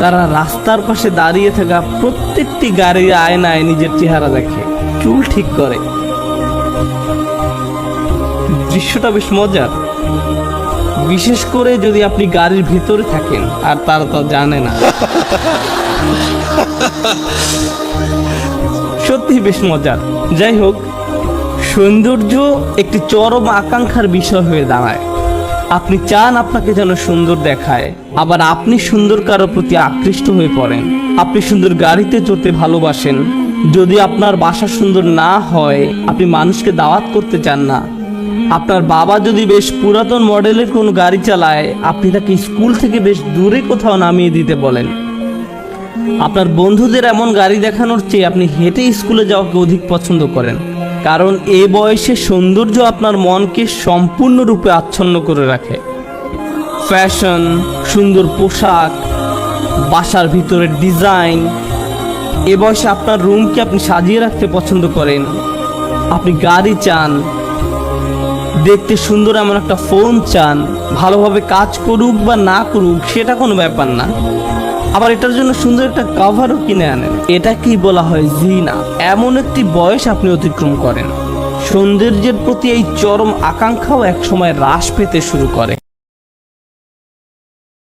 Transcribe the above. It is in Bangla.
তারা রাস্তার পাশে দাঁড়িয়ে থাকা প্রত্যেকটি গাড়ির আয়নায় নিজের চেহারা দেখে, চুল ঠিক করে। দৃশ্যটা বেশ মজার, বিশেষ করে যদি আপনি গাড়ির ভিতরে থাকেন আর তারা তো জানে না। সত্যি বেশ মজার। যাই হোক, সৌন্দর্য একটি চরম আকাঙ্ক্ষার বিষয় হয়ে দাঁড়ায়। আপনি চান আপনাকে যেন সুন্দর দেখায়, আবার আপনি সুন্দর কারো প্রতি আকৃষ্ট হয়ে পড়েন। আপনি সুন্দর গাড়িতে চড়তে ভালোবাসেন। যদি আপনার বাসা সুন্দর না হয়, আপনি মানুষকে দাওয়াত করতে চান না। আপনার বাবা যদি বেশ পুরাতন মডেলের কোনো গাড়ি চালায়, আপনি তাকে স্কুল থেকে বেশ দূরে কোথাও নামিয়ে দিতে বলেন। আপনার বন্ধুদের এমন গাড়ি দেখানোর চেয়ে আপনি হেঁটে স্কুলে যাওয়াকে অধিক পছন্দ করেন, কারণ এ বয়সে সৌন্দর্য আপনার মনকে সম্পূর্ণরূপে আচ্ছন্ন করে রাখে। ফ্যাশন, সুন্দর পোশাক, বাসার ভিতরের ডিজাইন, এ বয়সে আপনার রুমকে আপনি সাজিয়ে রাখতে পছন্দ করেন। আপনি গাড়ি চান, দেখতে সুন্দর এমন একটা ফোন চান। ভালোভাবে কাজ করুক বা না করুক সেটা কোনো ব্যাপার না, আবার এটার জন্য সুন্দর একটা কভারও কিনে আনেন। এটা কি বলা হয় জিনা। এমন একটি বয়স আপনি অতিক্রম করেন, সৌন্দর্যের প্রতি এই চরম আকাঙ্ক্ষাও একসময় হ্রাস পেতে শুরু করে।